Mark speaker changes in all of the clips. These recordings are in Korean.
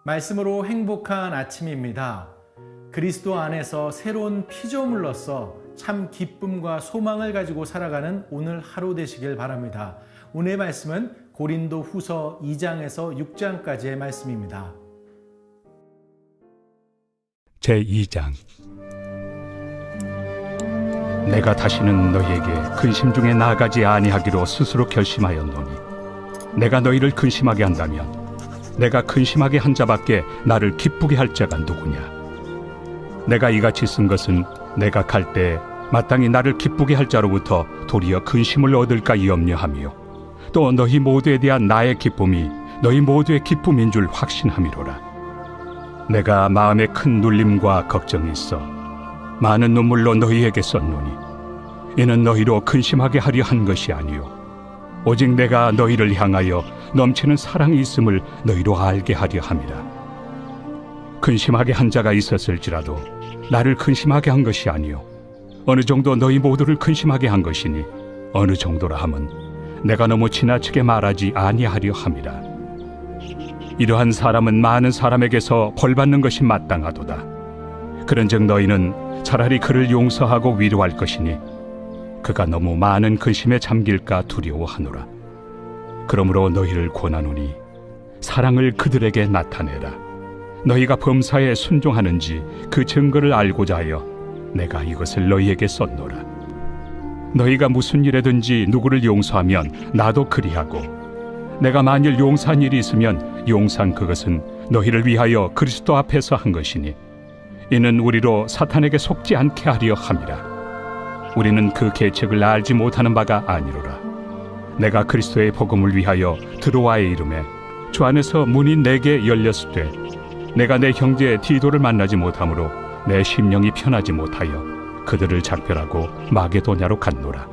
Speaker 1: 말씀으로 행복한 아침입니다. 그리스도 안에서 새로운 피조물로서 참 기쁨과 소망을 가지고 살아가는 오늘 하루 되시길 바랍니다. 오늘의 말씀은 고린도 후서 2장에서 6장까지의 말씀입니다.
Speaker 2: 제2장. 내가 다시는 너희에게 근심 중에 나아가지 아니하기로 스스로 결심하였노니 내가 너희를 근심하게 한다면 내가 근심하게 한 자밖에 나를 기쁘게 할 자가 누구냐. 내가 이같이 쓴 것은 내가 갈 때 마땅히 나를 기쁘게 할 자로부터 도리어 근심을 얻을까 염려하며 또 너희 모두에 대한 나의 기쁨이 너희 모두의 기쁨인 줄 확신함이로라. 내가 마음에 큰 눌림과 걱정이 있어 많은 눈물로 너희에게 썼노니 이는 너희로 근심하게 하려 한 것이 아니요 오직 내가 너희를 향하여 넘치는 사랑이 있음을 너희로 알게 하려 함이라. 근심하게 한 자가 있었을지라도 나를 근심하게 한 것이 아니요 어느 정도 너희 모두를 근심하게 한 것이니 어느 정도라 함은 내가 너무 지나치게 말하지 아니하려 함이라. 이러한 사람은 많은 사람에게서 벌받는 것이 마땅하도다. 그런즉 너희는 차라리 그를 용서하고 위로할 것이니 그가 너무 많은 근심에 잠길까 두려워하노라. 그러므로 너희를 권하노니 사랑을 그들에게 나타내라. 너희가 범사에 순종하는지 그 증거를 알고자 하여 내가 이것을 너희에게 썼노라. 너희가 무슨 일에든지 누구를 용서하면 나도 그리하고 내가 만일 용서한 일이 있으면 용서한 그것은 너희를 위하여 그리스도 앞에서 한 것이니 이는 우리로 사탄에게 속지 않게 하려 함이라. 우리는 그 계책을 알지 못하는 바가 아니로라. 내가 그리스도의 복음을 위하여 드로아에 이름에 주 안에서 문이 내게 열렸으되 내가 내 형제 디도를 만나지 못하므로 내 심령이 편하지 못하여 그들을 작별하고 마게도냐로 갔노라.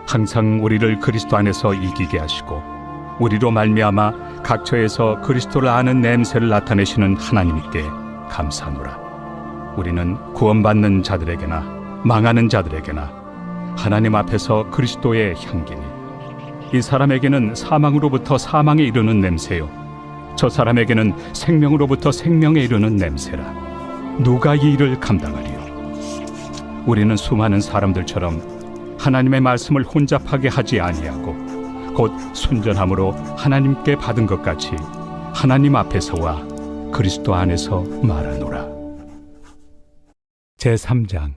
Speaker 2: 항상 우리를 그리스도 안에서 이기게 하시고 우리로 말미암아 각처에서 그리스도를 아는 냄새를 나타내시는 하나님께 감사하노라. 우리는 구원받는 자들에게나 망하는 자들에게나 하나님 앞에서 그리스도의 향기니 이 사람에게는 사망으로부터 사망에 이르는 냄새요 저 사람에게는 생명으로부터 생명에 이르는 냄새라. 누가 이 일을 감당하리요? 우리는 수많은 사람들처럼 하나님의 말씀을 혼잡하게 하지 아니하고 곧 순전함으로 하나님께 받은 것 같이 하나님 앞에서와 그리스도 안에서 말하노라. 제3장.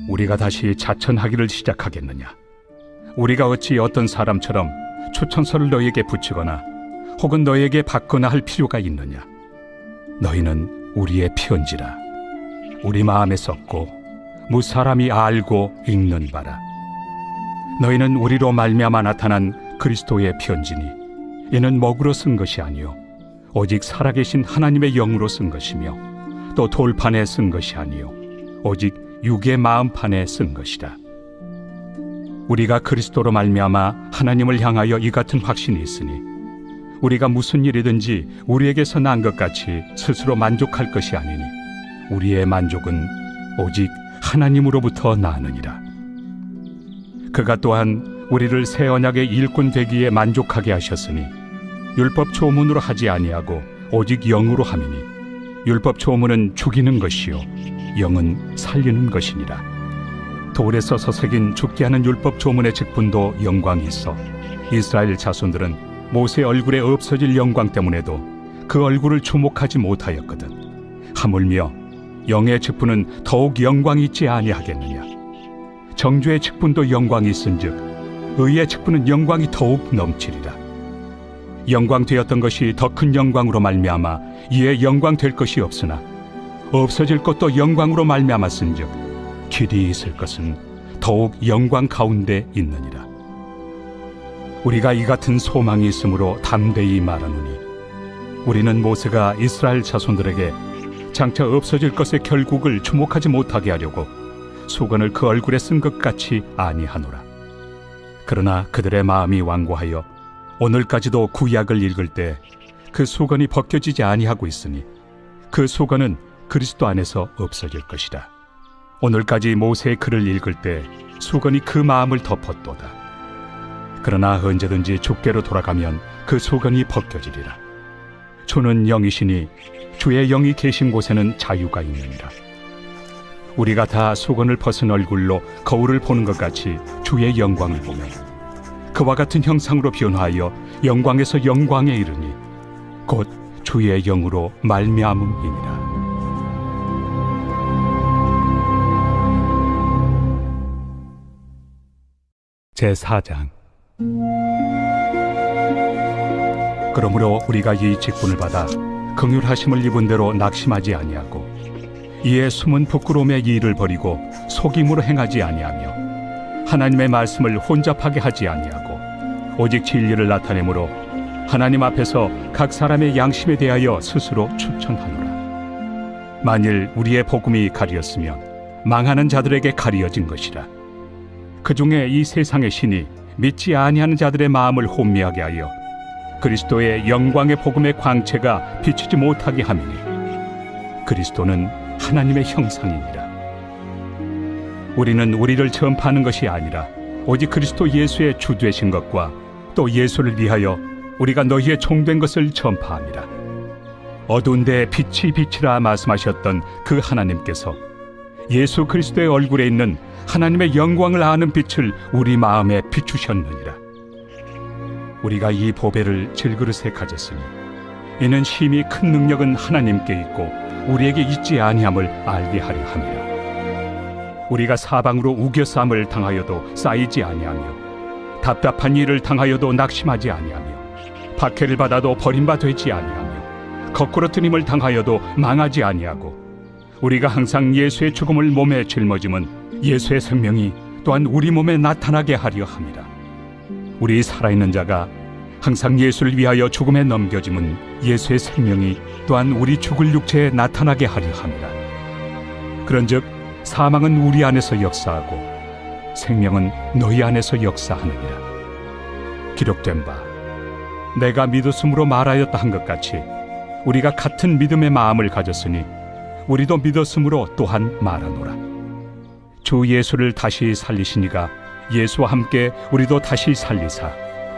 Speaker 2: 우리가 다시 자천하기를 시작하겠느냐? 우리가 어찌 어떤 사람처럼 추천서를 너희에게 붙이거나 혹은 너희에게 받거나 할 필요가 있느냐? 너희는 우리의 편지라. 우리 마음에 썼고 무사람이 알고 읽는 바라. 너희는 우리로 말미암아 나타난 그리스도의 편지니 이는 먹으로 쓴 것이 아니요 오직 살아계신 하나님의 영으로 쓴 것이며 또 돌판에 쓴 것이 아니요 오직 육의 마음판에 쓴 것이라. 우리가 그리스도로 말미암아 하나님을 향하여 이 같은 확신이 있으니 우리가 무슨 일이든지 우리에게서 난 것 같이 스스로 만족할 것이 아니니 우리의 만족은 오직 하나님으로부터 나느니라. 그가 또한 우리를 새 언약의 일꾼 되기에 만족하게 하셨으니 율법 초문으로 하지 아니하고 오직 영으로 함이니 율법 초문은 죽이는 것이요 영은 살리는 것이니라. 돌에 써서 새긴 죽게 하는 율법 조문의 직분도 영광이 있어 이스라엘 자손들은 모세 얼굴에 없어질 영광 때문에도 그 얼굴을 주목하지 못하였거든. 하물며 영의 직분은 더욱 영광이 있지 아니하겠느냐. 정죄의 직분도 영광이 있은즉 의의 직분은 영광이 더욱 넘치리라. 영광 되었던 것이 더 큰 영광으로 말미암아 이에 영광 될 것이 없으나 없어질 것도 영광으로 말미암았은즉 길이 있을 것은 더욱 영광 가운데 있느니라. 우리가 이 같은 소망이 있으므로 담대히 말하노니 우리는 모세가 이스라엘 자손들에게 장차 없어질 것의 결국을 주목하지 못하게 하려고 수건을 그 얼굴에 쓴 것 같이 아니하노라. 그러나 그들의 마음이 완고하여 오늘까지도 구약을 읽을 때 그 수건이 벗겨지지 아니하고 있으니 그 수건은 그리스도 안에서 없어질 것이라. 오늘까지 모세의 글을 읽을 때 수건이 그 마음을 덮었도다. 그러나 언제든지 주께로 돌아가면 그 수건이 벗겨지리라. 주는 영이시니 주의 영이 계신 곳에는 자유가 있느니라. 우리가 다 수건을 벗은 얼굴로 거울을 보는 것 같이 주의 영광을 보며 그와 같은 형상으로 변화하여 영광에서 영광에 이르니 곧 주의 영으로 말미암음이니라. 제4장. 그러므로 우리가 이 직분을 받아 긍휼하심을 입은 대로 낙심하지 아니하고 이에 숨은 부끄러움의 일을 버리고 속임으로 행하지 아니하며 하나님의 말씀을 혼잡하게 하지 아니하고 오직 진리를 나타내므로 하나님 앞에서 각 사람의 양심에 대하여 스스로 추천하노라. 만일 우리의 복음이 가리었으면 망하는 자들에게 가리어진 것이라. 그 중에 이 세상의 신이 믿지 아니하는 자들의 마음을 혼미하게 하여 그리스도의 영광의 복음의 광채가 비추지 못하게 함이니 그리스도는 하나님의 형상이니라. 우리는 우리를 전파하는 것이 아니라 오직 그리스도 예수의 주 되신 것과 또 예수를 위하여 우리가 너희의 종된 것을 전파함이라. 어두운 데 빛이 빛이라 말씀하셨던 그 하나님께서 예수 그리스도의 얼굴에 있는 하나님의 영광을 아는 빛을 우리 마음에 비추셨느니라. 우리가 이 보배를 질그릇에 가졌으니 이는 심히 큰 능력은 하나님께 있고 우리에게 있지 아니함을 알게 하려 함이라. 우리가 사방으로 우겨싸움을 당하여도 쌓이지 아니하며 답답한 일을 당하여도 낙심하지 아니하며 박해를 받아도 버림바 되지 아니하며 거꾸로 뜨림을 당하여도 망하지 아니하고 우리가 항상 예수의 죽음을 몸에 짊어짐은 예수의 생명이 또한 우리 몸에 나타나게 하려 함이라. 우리 살아있는 자가 항상 예수를 위하여 죽음에 넘겨짐은 예수의 생명이 또한 우리 죽을 육체에 나타나게 하려 함이라. 그런즉 사망은 우리 안에서 역사하고 생명은 너희 안에서 역사하느니라. 기록된 바 내가 믿었으므로 말하였다 한 것 같이 우리가 같은 믿음의 마음을 가졌으니 우리도 믿었으므로 또한 말하노라. 주 예수를 다시 살리시니가 예수와 함께 우리도 다시 살리사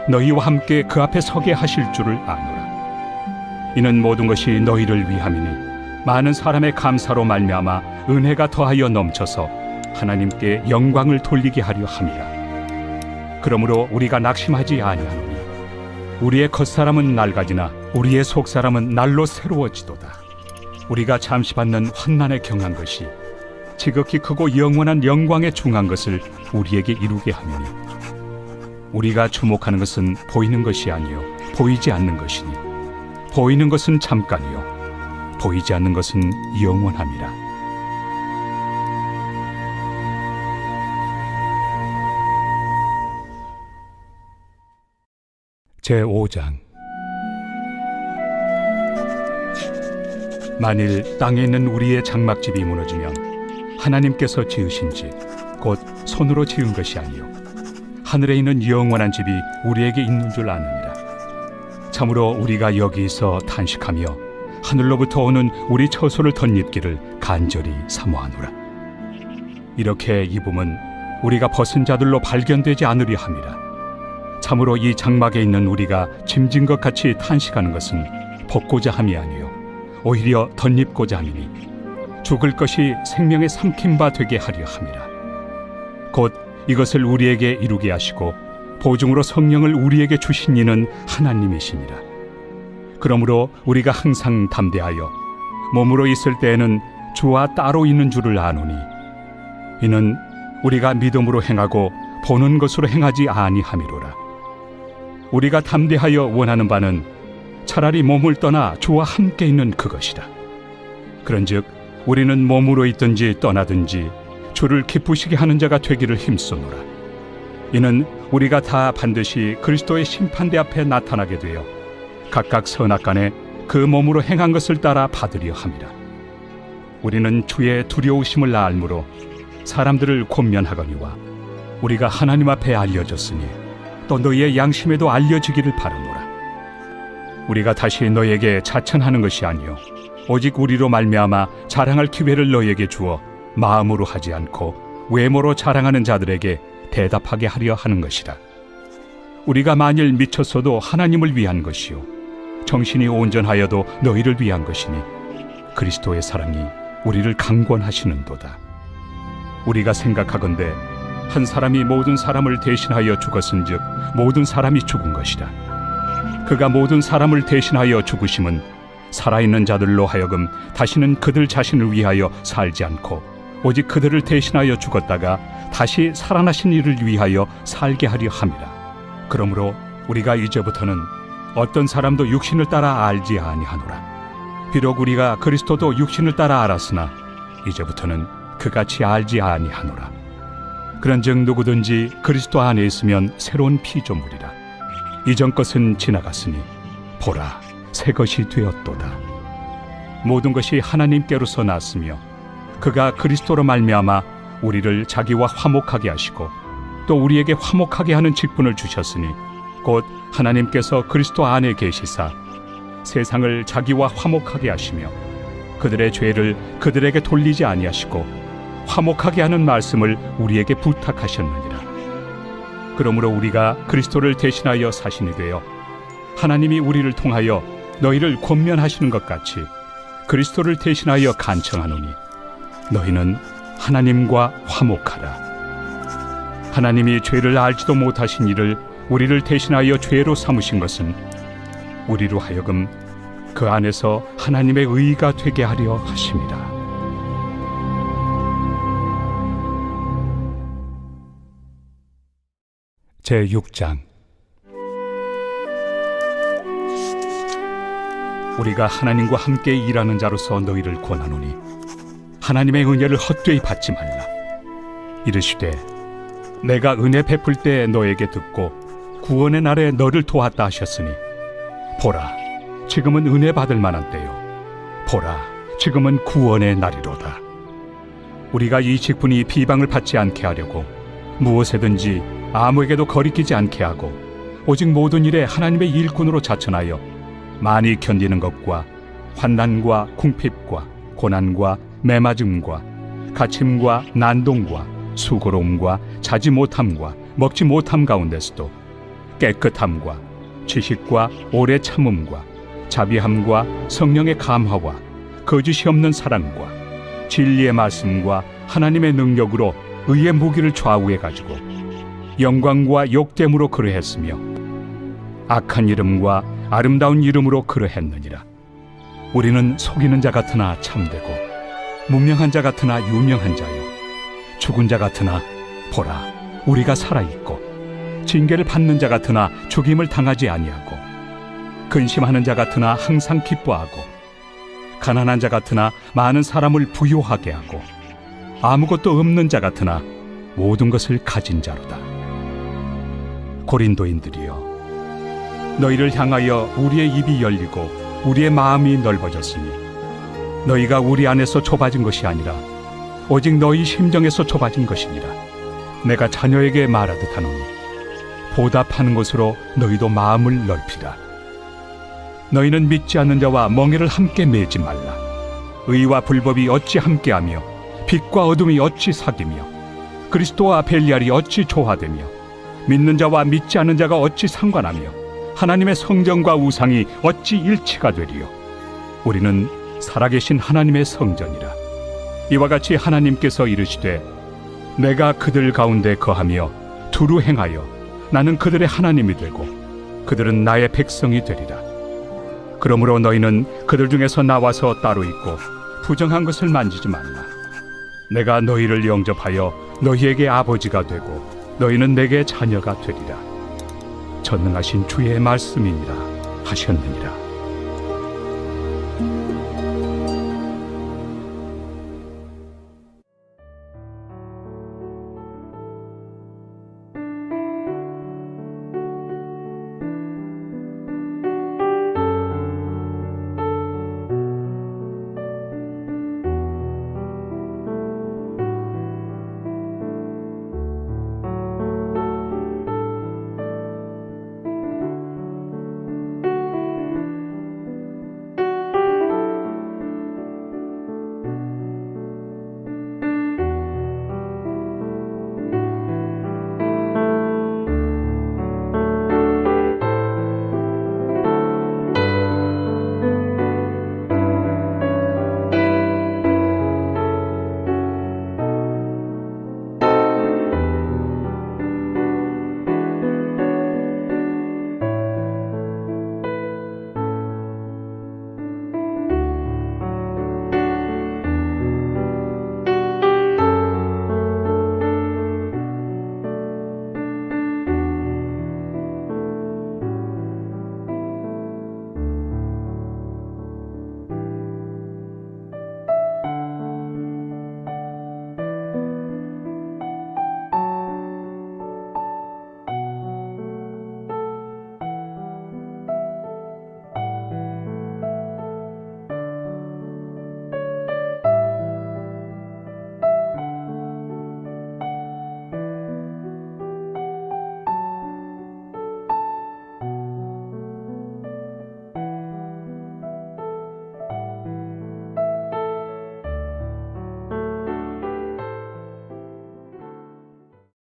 Speaker 2: 너희와 함께 그 앞에 서게 하실 줄을 아노라. 이는 모든 것이 너희를 위함이니 많은 사람의 감사로 말미암아 은혜가 더하여 넘쳐서 하나님께 영광을 돌리게 하려 함이라. 그러므로 우리가 낙심하지 아니하노니 우리의 겉사람은 낡아지나 우리의 속사람은 날로 새로워지도다. 우리가 잠시 받는 환난에 경한 것이 지극히 크고 영원한 영광에 중한 것을 우리에게 이루게 하매니 우리가 주목하는 것은 보이는 것이 아니요 보이지 않는 것이니 보이는 것은 잠깐이요 보이지 않는 것은 영원함이라. 제5장. 만일 땅에 있는 우리의 장막집이 무너지면 하나님께서 지으신 집 곧 손으로 지은 것이 아니요 하늘에 있는 영원한 집이 우리에게 있는 줄 아느니라. 참으로 우리가 여기서 탄식하며 하늘로부터 오는 우리 처소를 덧입기를 간절히 사모하노라. 이렇게 입음은 우리가 벗은 자들로 발견되지 않으려 함이라. 참으로 이 장막에 있는 우리가 짐진 것 같이 탄식하는 것은 벗고자 함이 아니요 오히려 덧입고자 함이니 죽을 것이 생명의 삼킨 바 되게 하려 함이라. 곧 이것을 우리에게 이루게 하시고 보증으로 성령을 우리에게 주신 이는 하나님이시니라. 그러므로 우리가 항상 담대하여 몸으로 있을 때에는 주와 따로 있는 줄을 아노니 이는 우리가 믿음으로 행하고 보는 것으로 행하지 아니함이로라. 우리가 담대하여 원하는 바는 차라리 몸을 떠나 주와 함께 있는 그것이라. 그런즉 우리는 몸으로 있든지 떠나든지 주를 기쁘시게 하는 자가 되기를 힘쓰노라. 이는 우리가 다 반드시 그리스도의 심판대 앞에 나타나게 되어 각각 선악간에 그 몸으로 행한 것을 따라 받으려 함이라. 우리는 주의 두려우심을 알므로 사람들을 권면하거니와 우리가 하나님 앞에 알려졌으니 또 너희의 양심에도 알려지기를 바라노라. 우리가 다시 너희에게 자천하는 것이 아니요 오직 우리로 말미암아 자랑할 기회를 너희에게 주어 마음으로 하지 않고 외모로 자랑하는 자들에게 대답하게 하려 하는 것이라. 우리가 만일 미쳤어도 하나님을 위한 것이요 정신이 온전하여도 너희를 위한 것이니 그리스도의 사랑이 우리를 강권하시는도다. 우리가 생각하건대 한 사람이 모든 사람을 대신하여 죽었은즉 모든 사람이 죽은 것이다. 그가 모든 사람을 대신하여 죽으심은 살아있는 자들로 하여금 다시는 그들 자신을 위하여 살지 않고 오직 그들을 대신하여 죽었다가 다시 살아나신 이를 위하여 살게 하려 함이라. 그러므로 우리가 이제부터는 어떤 사람도 육신을 따라 알지 아니하노라. 비록 우리가 그리스도도 육신을 따라 알았으나 이제부터는 그같이 알지 아니하노라. 그런즉 누구든지 그리스도 안에 있으면 새로운 피조물이라. 이전 것은 지나갔으니 보라 새 것이 되었도다. 모든 것이 하나님께로서 났으며 그가 그리스도로 말미암아 우리를 자기와 화목하게 하시고 또 우리에게 화목하게 하는 직분을 주셨으니 곧 하나님께서 그리스도 안에 계시사 세상을 자기와 화목하게 하시며 그들의 죄를 그들에게 돌리지 아니하시고 화목하게 하는 말씀을 우리에게 부탁하셨느니라. 그러므로 우리가 그리스도를 대신하여 사신이 되어 하나님이 우리를 통하여 너희를 권면하시는 것 같이 그리스도를 대신하여 간청하노니 너희는 하나님과 화목하라. 하나님이 죄를 알지도 못하신 이를 우리를 대신하여 죄로 삼으신 것은 우리로 하여금 그 안에서 하나님의 의가 되게 하려 하심이라. 제6장. 우리가 하나님과 함께 일하는 자로서 너희를 권하노니 하나님의 은혜를 헛되이 받지 말라. 이르시되 내가 은혜 베풀 때 너에게 듣고 구원의 날에 너를 도왔다 하셨으니 보라 지금은 은혜 받을 만한 때요 보라 지금은 구원의 날이로다. 우리가 이 직분이 비방을 받지 않게 하려고 무엇에든지 아무에게도 거리끼지 않게 하고 오직 모든 일에 하나님의 일꾼으로 자천하여 많이 견디는 것과 환난과 궁핍과 고난과 매맞음과 갇힘과 난동과 수고로움과 자지 못함과 먹지 못함 가운데서도 깨끗함과 지식과 오래 참음과 자비함과 성령의 감화와 거짓이 없는 사랑과 진리의 말씀과 하나님의 능력으로 의의 무기를 좌우해 가지고 영광과 욕됨으로 그러했으며 악한 이름과 아름다운 이름으로 그러했느니라. 우리는 속이는 자 같으나 참되고 무명한 자 같으나 유명한 자요 죽은 자 같으나 보라 우리가 살아있고 징계를 받는 자 같으나 죽임을 당하지 아니하고 근심하는 자 같으나 항상 기뻐하고 가난한 자 같으나 많은 사람을 부요하게 하고 아무것도 없는 자 같으나 모든 것을 가진 자로다. 고린도인들이여 너희를 향하여 우리의 입이 열리고 우리의 마음이 넓어졌으니 너희가 우리 안에서 좁아진 것이 아니라 오직 너희 심정에서 좁아진 것이니라. 내가 자녀에게 말하듯 하노니 보답하는 것으로 너희도 마음을 넓히라. 너희는 믿지 않는 자와 멍에를 함께 매지 말라. 의와 불법이 어찌 함께하며 빛과 어둠이 어찌 사귀며 그리스도와 벨리알이 어찌 조화되며 믿는 자와 믿지 않는 자가 어찌 상관하며 하나님의 성전과 우상이 어찌 일치가 되리요. 우리는 살아계신 하나님의 성전이라. 이와 같이 하나님께서 이르시되 내가 그들 가운데 거하며 두루 행하여 나는 그들의 하나님이 되고 그들은 나의 백성이 되리라. 그러므로 너희는 그들 중에서 나와서 따로 있고 부정한 것을 만지지 말라. 내가 너희를 영접하여 너희에게 아버지가 되고 너희는 내게 자녀가 되리라. 전능하신 주의 말씀이니라 하셨느니라.